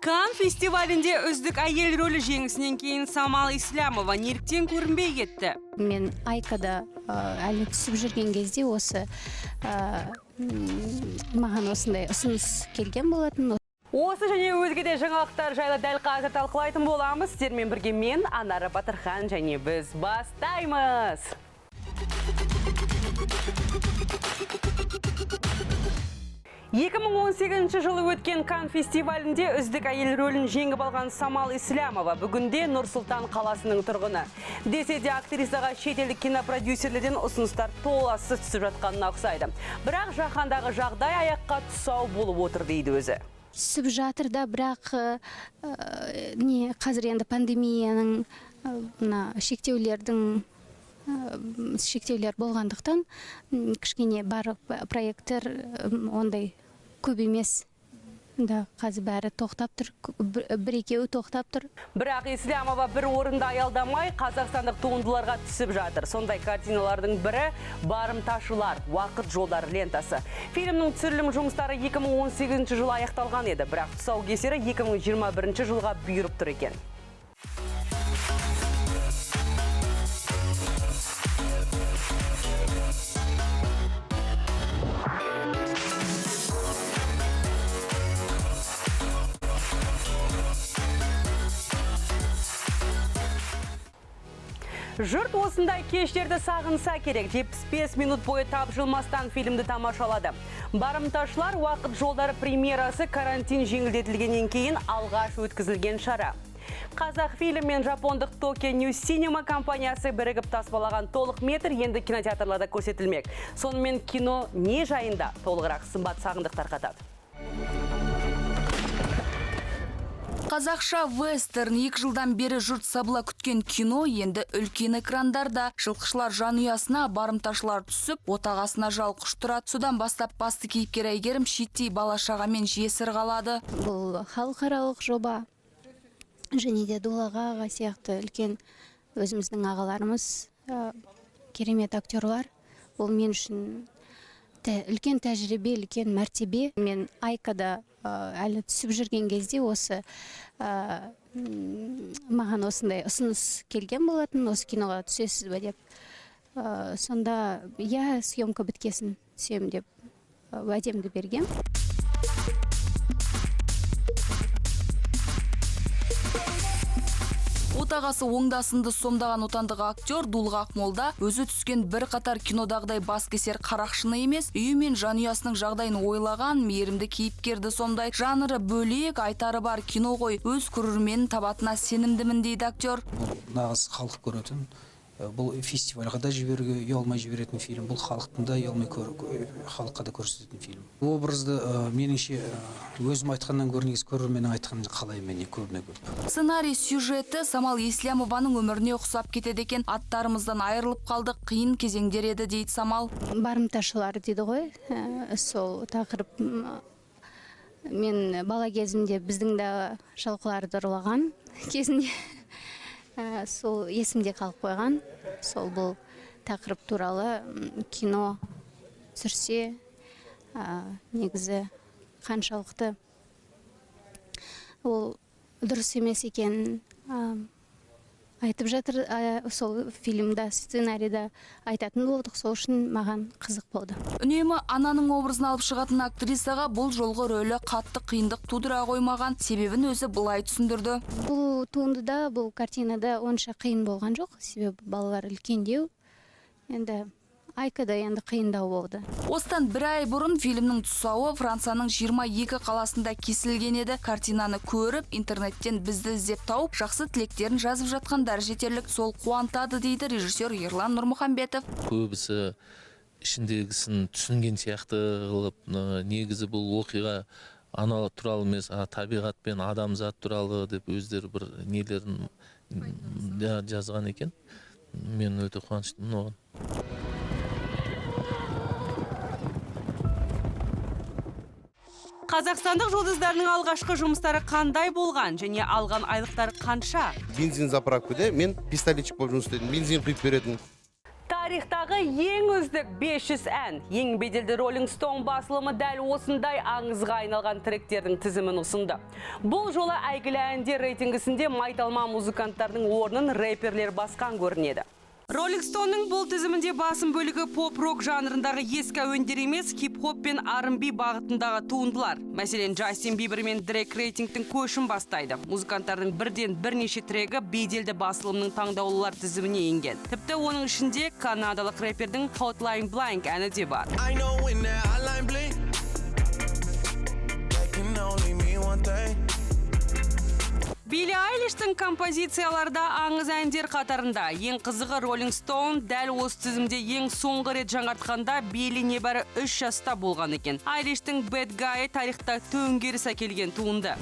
Кан фестивалінде үздік әйел рөлі жеңісінен кейін Самал Ислямова неліктен көрінбей кетті? Мен Айкада әлі түсіп жүрген кезде осы маған осындай ұсыныс келген болатын. Осы және өзге де жаңалықтар жайлы дәл қазір талқылайтын боламыз. Сіздермен бірге мен Анара Батырхан және біз бастаймыз. Екі 2018 жылы өткен Кан фестивалінде үздік әйел рөлін жеңіп алған Самал Ислямова бүгінде Нұр-Сұлтан қаласының тұрғыны. Десе де актрисаға шетелдік кинопродюсерлерден ұсыныстар толассыз түсіп жатқанына ұқсайды. Бірақ жаһандағы жағдай аяққа тұсау болып отыр дейді өзі. Түсіп жатыр да, бірақ қазір енді пандемияның шектеулер болғандықтан кішкене бар проекттер ондай көп емес. Қазір бәрі тоқтап тұр, бір-екеуі тоқтап тұр. Бірақ Ислямова бір орында аялдамай қазақстандық туындыларға түсіп жатыр. Сондай картиналардың бірі «Барымташылар. Уақыт жолдары» лентасы. Фильмнің түсірілім жұмыстары 2018 жылы аяқталған еді, бірақ тұсаукесері 2021 жылға бұйырып тұр екен. Жұрт осындай кештерді сағынса керек. 75 минут бойы тапжылмастан фильмді тамашалады. «Барымташылар. Уақыт жолдары» премьерасы карантин жеңілдетілгеннен кейін алғаш өткізілген шара. Қазақ фильм мен жапондық Tokyo New Cinema компаниясы бірігіп таспалаған толық метр енді кинотеатрларда көрсетілмек. Сонымен кино не жайында толығырақ Сымбат Сағындық тарқатады. Қазақша вестерн 2 жылдан бері жұрт сабыла күткен кино енді үлкен экрандарда. Жылқышылар жанұясына барымташылар түсіп, отағасына жал құштырады. Содан бастап басты кейіпкер әйгерім шиеттей бала-шағамен жесір қалады. Бұл халықаралық жоба, және де Дулаға аға сияқты үлкен өзіміздің ағаларымыз, керемет актерлар. Бұл мен үшін үлкен тәжірибе, үлкен мәртебе. Мен Айкада әлі түсіп жүрген кезде осы маған осындай ұсыныс келген болатын, осы киноға түсесіз бе деп. Сонда съемка біткесін түсем деп уәдемді берген. Отағасы оңдасынды сомдаған отандық актер Дулға Ақмолда өзі түскен бір қатар кинодағыдай бас кесер қарақшыны емес, үйі мен жанұясының жағдайын ойлаған мейірімді кейіпкерді сомдайды. Жанры бөлек, айтары бар кино ғой, өз көрерменін табатына сенімдімін дейді актер. Нағыз халық көретін, бұл фестивальға да ұялмай жіберетін фильм, бұл халықтың да ұялмай халыққа да көрсететін фильм. Образды меніңше өзім айтқаннан көрініңіз көрерменнің айтқанын қалаймын мен көбіне көп. Сценарий сюжеті Самал Ислямованың өміріне ұқсап кетеді екен. Аттарымыздан айырылып қалдық, қиын кезеңдер еді дейді Самал. Барымташылар дейді ғой, сол тақырып. Мен бала кезімде біздің де жылқыларды ұрлаған кезінде сол есімде қалып қойған. Сол бұл тақырып туралы кино түсірсе, негізі қаншалықты ол дұрыс емес екен айтып жатыр. Сол фильмда, сценарийда айтатын болдық, сол үшін маған қызық болды. Үнемі ананың образын алып шығатын актрисаға бұл жолғы рөлі қатты қиындық тудыра қоймаған, себебін өзі былай түсіндірді. Бұл туындыда, бұл картинада онша қиын болған жоқ, себебі балалар үлкендеу. Енді Айкада енді қиындау болды. Осыдан бір ай бұрын фильмнің тұсауы Францияның 22 қаласында кесілген еді. Картинаны көріп, интернеттен бізді іздеп тауып, жақсы тілектерін жазып жатқандар жетерлік, сол қуантады дейді режиссер Ерлан Нұрмұхамбетов. Көбісі ішіндегісін түсінген сияқты қылып, негізі бұл оқиға ана туралы емес, табиғат пен адамзат туралы деп өздері бір нелерін жазған екен. Мен өте қуаныштымын оған. Қазақстандық жұлдыздарының алғашқы жұмыстары қандай болған және алған айлықтары қанша? Бензин заправкада мен пистолетчик болып жұмыс істедім, бензин құйып беретін. Тарихтағы ең үздік 500 ән, ең беделді Rolling Stone басылымы дәл осындай аңызға айналған тректердің тізімін ұсынды. Бұл жолы әйгілі әндер рейтингісінде майталма музыканттардың орнын рэперлер басқан көрінеді. Rolling Stone'ның бұл тізімінде басым бөлігі поп-рок жанрындағы ескі әуендер емес, хип-хоп пен R&B бағытындағы туындылар. Мәселен, Джастин Бибер мен Дрейк рейтингтің көшін бастайды. Музыканттардың бірден бірнеше трегі беделді басылымның таңдаулылар тізіміне енген. Тіпті оның ішінде канадалық рэпердің Hotline Bling әні де бар. Билли Айлиштің композицияларда аңыз әндер қатарында. Ең қызығы Rolling Stone дәл осы тізімде ең соңғы рет жаңартқанда Билли небәрі 3 жаста болған екен. Айлиштің Bad Guy тарихта төңкеріс әкелген туынды.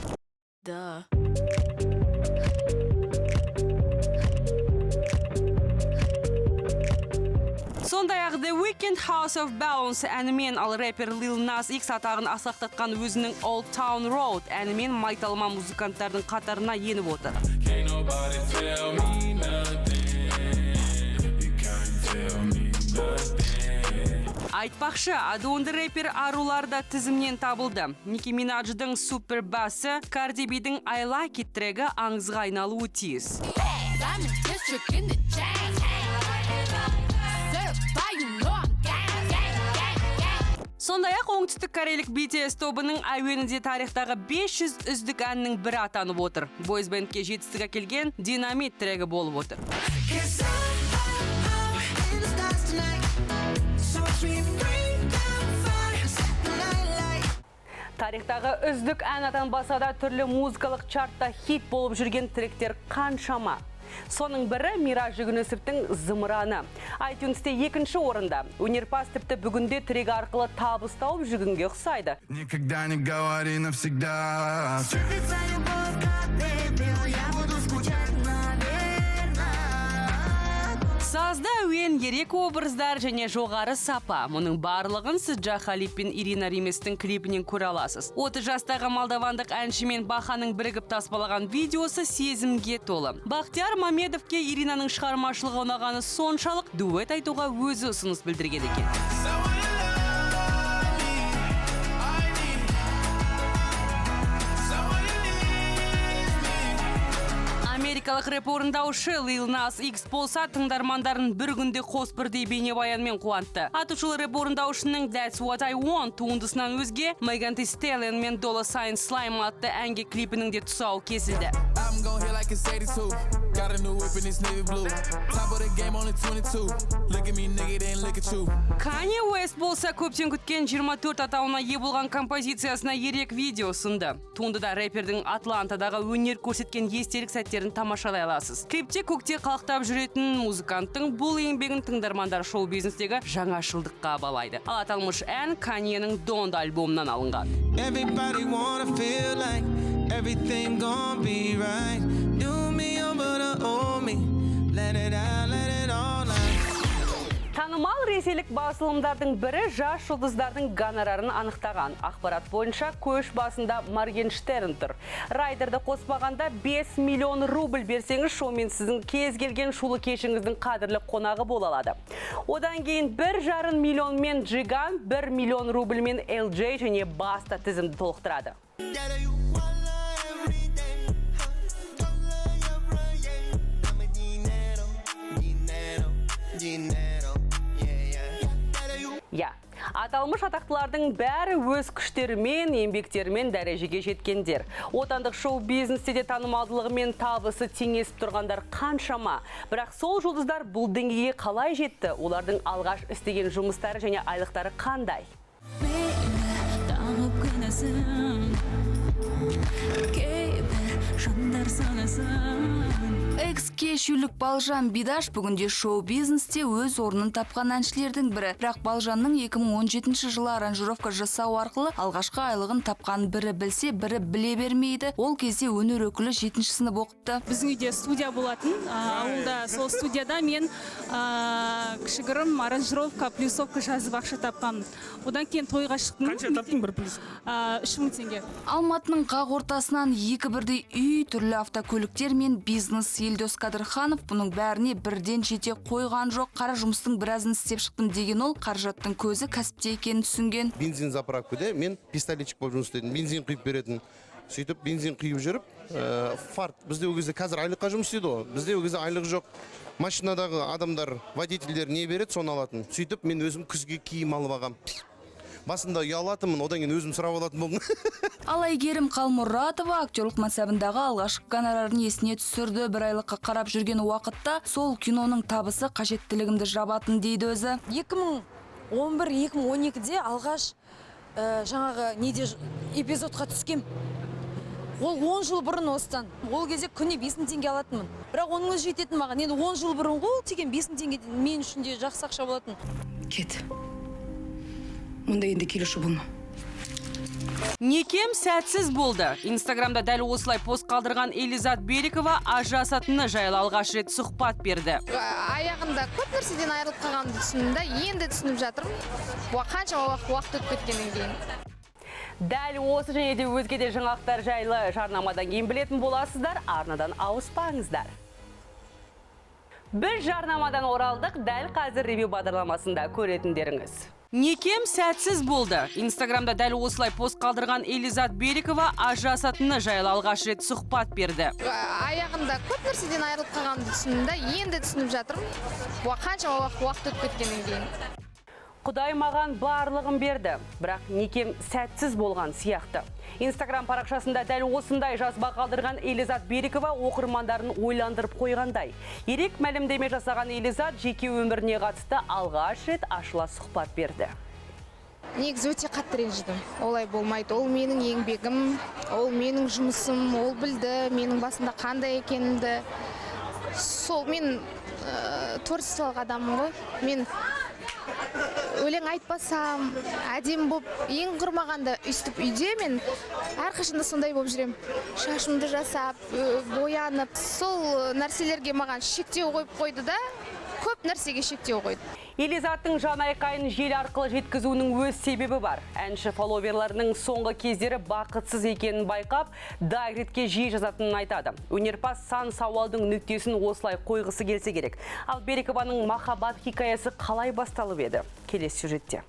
Сондай-ақ The Weeknd House of Bounce әнімен ал рэпер Lil Nas X атағын асқақтатқан өзінің Old Town Road әнімен майталма музыканттардың қатарына еніп отыр. Айтпақшы, адуынды рэпер аруларда тізімнен табылды. Ники Минаждың Super Bass'ы, Cardi B'дің I Like It трегі аңызға айналуы тиіс. Сондай-ақ оңтүстік корейлік BTS тобының әуенінде тарихтағы 500 үздік әннің бірі атанып отыр. Бойзбендке жетістік әкелген Dynamite трегі болып отыр. Тарихтағы үздік ән атанбаса да түрлі музыкалық чартта хит болып жүрген тректер қаншама. Соның бірі Мираж Жүгінісовтің Зымыраны. iTunes'те 2-ші орында. Өнерпаз тіпті бүгінде трек арқылы табыс тауып жүгінге ұқсайды. Никогда не говори навсегда. Сазда әуен, ерек образдар және жоғары сапа. Мұның барлығын сіз Джахалип пен Ирина Риместің клипінен көре аласыз. 30 жастағы молдавандық әнші мен Баханың бірігіп таспалаған видеосы сезімге толы. Бахтияр Мамедовке Иринаның шығармашылығы ұнағаны соншалық дуэт айтуға өзі ұсыныс білдірген екен. Америкалық рэп орындаушы Lil Nas X болса, тыңдармандарын бір күнде қос бірдей бейнебаянмен қуантты. Атышулы рэп орындаушының That's What I Want туындысынан өзге Megan Thee Stallion мен Dolla $ign Slime атты әнге клипінің де тұсауы кесілді. Kanye West болса, көптен күткен 24 атауына ие болған композициясына ерек видео ұсынды. Туындыда рэпердің Атлантадағы өнер көрсеткен естелік сәттерін тамашалай аласыз. Клипте көкте қалықтап жүретін музыканттың бұл еңбегін тыңдармандар шоу-бизнестегі жаңашылдыққа балайды. Ал аталмыш ән Kanye'ның Don't альбомынан алынған. Everybody wanna feel like everything gonna be right. Do me over to owe me. Let it out, let it all out. Танымал ресейлік басылымдардың бірі жас жұлдыздардың гонорарын анықтаған. Ақпарат бойынша көш басында Моргенштерн тұр. Райдерді қоспағанда 5 миллион рубль берсеңіз, шоумен сіздің кез келген шулы кешіңіздің қадірлі қонағы бола алады. Одан кейін 1,5 миллионмен Джиган, 1 миллион рубльмен LJ және баста тізімді толықтырады. Аталмыш атақтылардың бәрі өз күштерімен, еңбектерімен дәрежеге жеткендер. Отандық шоу-бизнесте де танымалдылығы мен табысы теңесіп тұрғандар қаншама. Бірақ сол жұлдыздар бұл деңгейге қалай жетті? Олардың алғаш істеген жұмыстары және айлықтары қандай? Экс-кешүүлік Балжан Бидаш бүгінде шоу-бизнесте өз орнын тапқан әншілердің бірі. Бірақ Балжанның 2017 жылы аранжировка жасау арқылы алғашқы айлығын тапқан бірі білсе, бірі біле бермейді. Ол кезде өнер өкілі 7-ші сынып оқыпты. Біздің үйде студия болатын. Ауылда сол студияда мен кішігірім аранжировка, плюсовка жазып ақша тапқанмын. Одан кейін тойға шықтым. Қанша таптың бір плюс? 3.000 теңге. Алматының қақ ортасынан екі бірдей үй, түрлі автокөліктер мен бизнес елді Айдос Кадырханов бұның бәріне бірден жете қойған жоқ. Қара жұмыстың біразын істеп шықтым деген ол қаражаттың көзі кәсіпте екенін түсінген. Бензин заправкада мен пистолетчик болып жұмыс істедім. Бензин құйып беретін. Сөйтіп бензин құйып жүріп, фарт бізде ол кезде қазір айлыққа жұмыс істейді ғой. Бізде ол кезде айлық жоқ. Машинадағы адамдар, водительдер не береді, соны алатын. Сөйтіп мен өзім күзге киім алып алғам. Басында ұялатынмын, одан кейін өзім сұрап алатын болдым. Ал Әйгерім Қалмұратова актерлық мансабындағы алғашқы гонорарын есіне түсірді. Бір айлыққа қарап жүрген уақытта сол киноның табысы қажеттілігімді жабатын дейді өзі. 2011-2012-де алғаш жаңағы неде эпизодқа түскем. Ол 10 жыл бұрын осыдан. Ол кезде күні 5 теңге алатынмын. Бірақ оның өзі жететін маған. Енді 10 жыл бұрын ол теген 5 теңге мен үшін де жақсы ақша болатын. Кет. Мұнда енді келуші болма. Некем сәтсіз болды. Инстаграмда дәл осылай пост қалдырған Элизат Берикова ажырасатыны жайлы алғаш рет сұхбат берді. Аяғында көп нәрседен айырылып қалғанымды түсіндім да, енді түсініп жатырмын. Қаншама уақыт өтіп кеткеннен кейін. Дәл осы және де өзге де жаңалықтар жайлы жарнамадан кейін білетін боласыздар, арнадан ауыспаңыздар. Біз жарнамадан оралдық, дәл қазір ревю бағдарламасында көретіндеріңіз. Некем сәтсіз болды. Инстаграмда дәл осылай пост қалдырған Элизат Берикова ажырасатыны жайлы алғаш рет сұхбат берді. Аяғында көп нәрседен айырылып қалғанымды түсіндім да, енді түсініп жатырмын. Қаншама уақыт өтіп кеткеннен кейін. Құдай маған барлығын берді, бірақ некем сәтсіз болған сияқты. Инстаграм парақшасында дәл осындай жазба қалдырған Элизат Берикова оқырмандарын ойландырып қойғандай. Ерек мәлімдеме жасаған Элизат жеке өміріне қатысты алғаш рет ашыла сұхбат берді. Негізі өте қатты ренжідім. Олай болмайды. Ол менің еңбегім, ол менің жұмысым, ол білді, менің басында қандай екенімді. Сол мен творчестволық адамым ғой. Мен өлең айтпасам, әдем болып, ең құрмағанда үстіп үйде мен әрқашанда сондай болып жүрем. Шашымды жасап, боянып, сол нәрселерге маған шектеу қойып қойды да, көп нәрсеге шектеу қойды. Элизаттың жанайқайын жел арқылы жеткізуінің өз себебі бар. Әнші фолловерларының соңғы кездері бақытсыз екенін байқап, дайретке жиі жазатынын айтады. Өнерпаз сан сауалдың нүктесін осылай қойғысы келсе керек. Ал Берикованың махаббат хикаясы қалай басталып еді? Келесі сюжетте.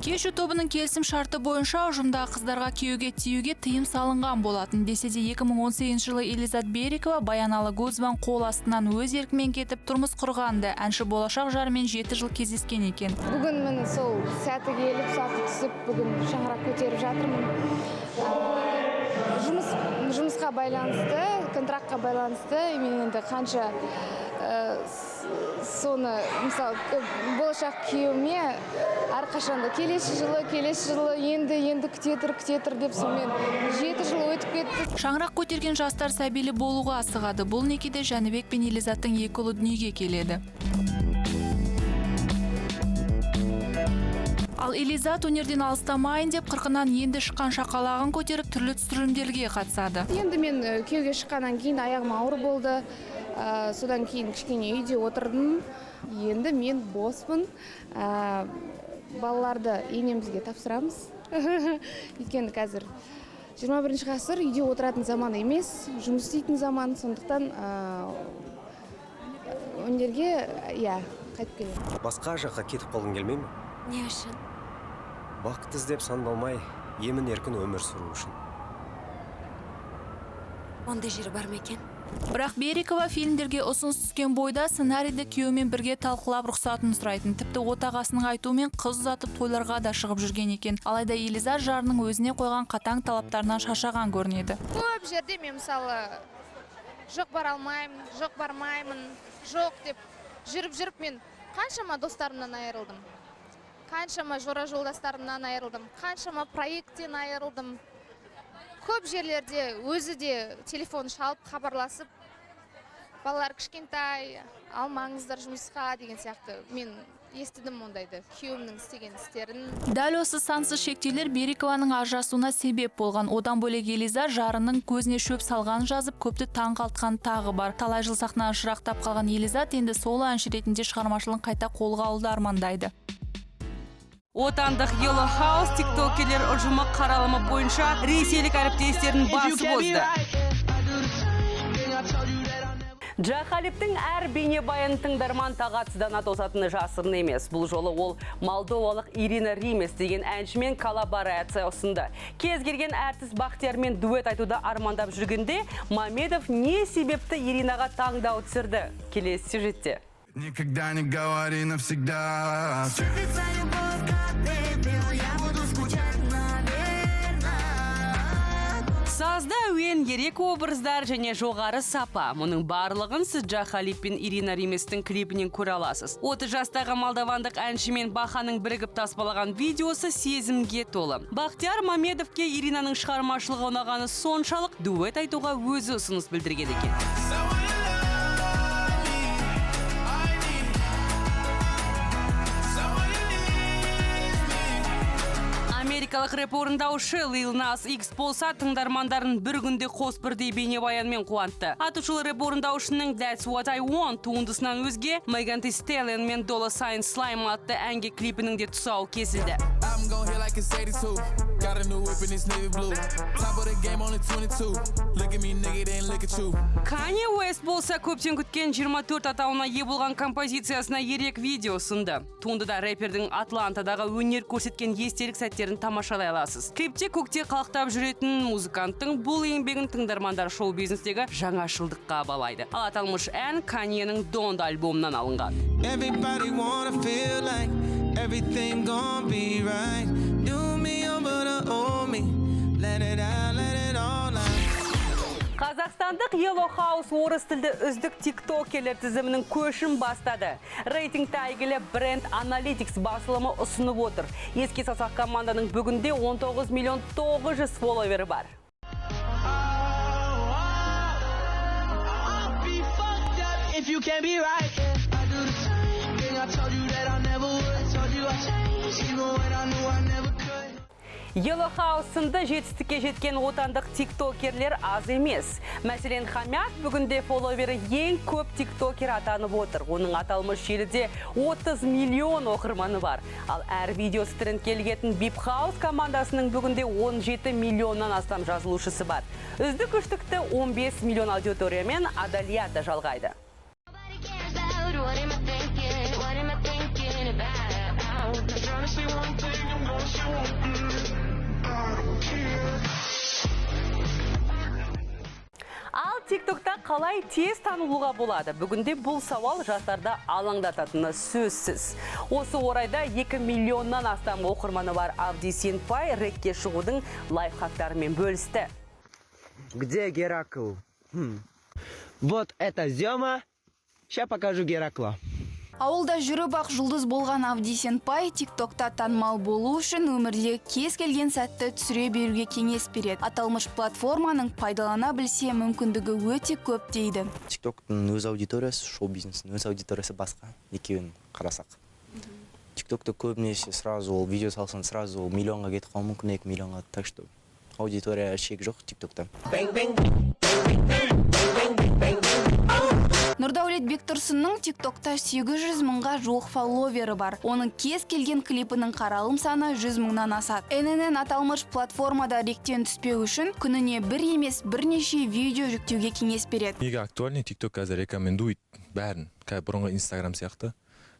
Кешу тобының келісім шарты бойынша ұжымдағы қыздарға күйеуге тиюге тыйым салынған болатын. Десе де 2018 жылы Элизат Берикова Баян Алагөзованың қол астынан өз еркімен кетіп тұрмыс құрғанды. Әнші болашақ жарымен 7 жыл кездескен екен. Бүгін міне сол сәті келіп, сәті түсіп, бүгін шаңырақ көтеріп жатырмын. Жұмысқа байланысты, контрактқа байланысты, мен енді қанша соны, мысалы, болашақ күйеуіме әрқашанда келесі жылы енді күтетір деп сонымен 7 жыл өтіп кетті. Шаңырақ көтерген жастар сәбилі болуға асығады. Бұл некеде Жәнібек пен Элизаттың екі ұлы дүниеге келеді. Ал Элизат өнерден алыстамайын деп қырқынан енді шыққан шақалағын көтеріп түрлі түсірілімдерге қатысады. Енді мен күйеуге шыққаннан кейін аяғым ауыр болды. Содан кейін кішкене үйде отырдым. Енді мен боспын. Балаларды енемізге тапсырамыз. Өйткені қазір 21 ғасыр үйде отыратын заман емес, жұмыс істейтін заман. Сондықтан өнерге қайтып келемін. Басқа жаққа кетіп қалғың келмей ме? Не үшін? Бақыт іздеп сандалмай, емін еркін өмір сүру үшін. Ондай жері бар ма екен? Бірақ Берикова фильмдерге ұсыныс түскен бойда сценарийді күйеуімен бірге талқылап рұқсатын сұрайтын. Тіпті отағасының айтуымен қыз ұзатып тойларға да шығып жүрген екен. Алайда Элизат жарының өзіне қойған қатаң талаптарынан шаршаған көрінеді. Көп жерде мен мысалы жоқ бара алмаймын, жоқ бармаймын, жоқ деп жүріп мен қаншама достарымнан айырылдым. Қаншама жора жолдастарымнан айырылдым, қаншама проекттен айырылдым. Көп жерлерде өзі де телефон шалып, хабарласып, балалар кішкентай, алмаңыздар жұмысқа деген сияқты. Мен естідім ондайды, күйеуімнің істеген істерін. Дәл осы сансыз шектеулер Берикованың ажырасуына себеп болған. Одан бөлек Элизат жарының көзіне шөп салғанын жазып, көпті таң қалтқан тағы бар. Талай жыл сахнадан шырақтап қалған Элизат енді соло әнші ретінде шығармашылығын қайта қолға алуды армандайды. Отандық Yellow House тиктокерлер ұжымы қаралымы бойынша ресейлік әріптестерін басып озды. Джахалиптің әр бейнебаянын тыңдарман тағатсыздана тосатыны жасырын емес. Бұл жолы ол молдовалық Ирина Римес деген әншімен коллаборация ұсынды. Кез келген әртіс Бақтиярмен дуэт айтуды армандап жүргенде, Мамедов не себепті Иринаға таңдау түсірді? Келесі сюжетте. Никогда не говори навсегда. Сазда өен ерек образдар және жоғары сапа. Мұның барлығын сіз Джахалип пен Ирина Риместің клипінен көре аласыз. 30 жастағы молдавандық әншімен Баханың бірігіп таспалаған видеосы сезімге толы. Бақтияр Мамедовке Иринаның шығармашылығы ұнағаны соншалық дуэт айтуға өзі ұсыныс білдірген екен. Америкалық рэп орындаушы Lil Nas X болса, тыңдармандарын бір күнде қос бірдей бейнебаянмен қуантты. Атышулы рэп орындаушының That's What I Want туындысынан өзге, Megan Thee Stallion мен Dolla $ign Slime атты әнге клипінің де тұсауы кесілді. Kanye West болса, көптен күткен 24 атауына ие болған композициясына ерек видео ұсынды. Туындыда рэпердің Атлантадағы өнер көрсеткен естелік сәттерін тамашалай аласыз. Клипте көкте қалықтап жүретін музыканттың бұл еңбегін тыңдармандар шоу-бизнестегі жаңашылдыққа балайды. Ал аталмыш ән Каньенің Don't альбомынан алынған. Everybody wanna feel like everything gon' be right. Do me over the owe me. Let it out, let it all out. Қазақстандық Yellow House орыс тілді үздік тиктокерлер тізімінің көшін бастады. Рейтингті әйгілі Brand Analytics басылымы ұсынып отыр. Еске салсақ, команданың бүгінде 19 миллион 900 фолловері бар. Yellow House сынды жетістікке жеткен отандық тиктокерлер аз емес. Мәселен, Хамят бүгінде фолловері ең көп тиктокер атанып отыр. Оның аталмыш желіде 30 миллион оқырманы бар. Ал әр видеосы трендке ілігетін Bip House командасының бүгінде 17 миллионнан астам жазылушысы бар. Үздік үштікті 15 миллион аудиториямен Адалията жалғайды. Ал тиктокта қалай тез танылуға болады? Бүгінде бұл сауал жастарда алаңдататыны сөзсіз. Осы орайда 2 миллионнан астам оқырманы бар Авди Сенпай рэкке шығудың лайфхактарымен бөлісті. Где Геракл? Вот это Зема. Сейчас покажу Геракла. Ауылда жүріп ақ жұлдыз болған Авди Сенпай тиктокта танымал болу үшін өмірде кез келген сәтті түсіре беруге кеңес береді. Аталмыш платформаның пайдалана білсе мүмкіндігі өте көп дейді. Тиктоктың өз аудиториясы, шоу-бизнестің өз аудиториясы басқа. Екеуін қарасақ. Тиктокта көбінесе сразу ол видео салсын, сразу ол миллионға кетіп қалуы мүмкін, 2 миллионға. Так что аудитория шек жоқ тиктокта. Нұрдәулет Бектұрсынның тиктокта 800 мыңға жуық фолловері бар. Оның кез келген клипінің қаралым саны 100 мыңнан асады. ННН аталмыш платформада ректен түспеу үшін күніне бір емес бірнеше видео жүктеуге кеңес береді. Неге актуальный тикток қазір рекомендует бәрін. Бұрынғы Инстаграм сияқты.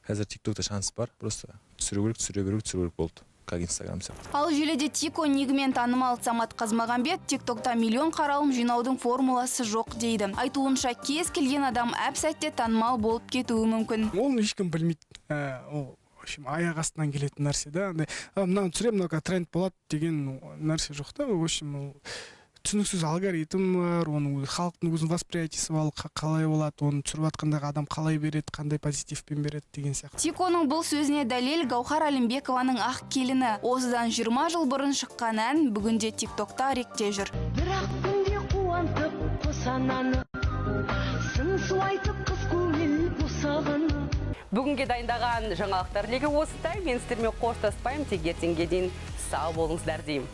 Қазір тиктокта шанс бар. Просто түсіру керек болды. Как Инстаграм сияқты. Ал желіде Тико нигімен танымал Самат Қазмағамбет тиктокта миллион қаралым жинаудың формуласы жоқ дейді. Айтуынша кез келген адам әп сәтте танымал болып кетуі мүмкін. Ол ешкім білмейді. Ол аяқ астынан келетін нәрсе да. Мынаны түсірем, мынау тренд болады деген нәрсе жоқ та. Түсініксіз алгоритм бар, оның халықтың өзінің восприятиесі қалай болады, оны түсіріп жатқандағы адам қалай береді, қандай позитивпен береді деген сияқты. Тиконың бұл сөзіне дәлел Гаухар Әлімбекованың ақ келіні. Осыдан 20 жыл бұрын шыққан ән бүгінде тиктокта ректе жүр. Бірақ күнде қуантып қосананы, сыңсу айтып қыз көңіл босағаны. Бүгінге дайындаған жаңалықтар легі осыдай. Мен сіздермен қоштаспаймын, тек ертеңге дейін сау болыңыздар деймін.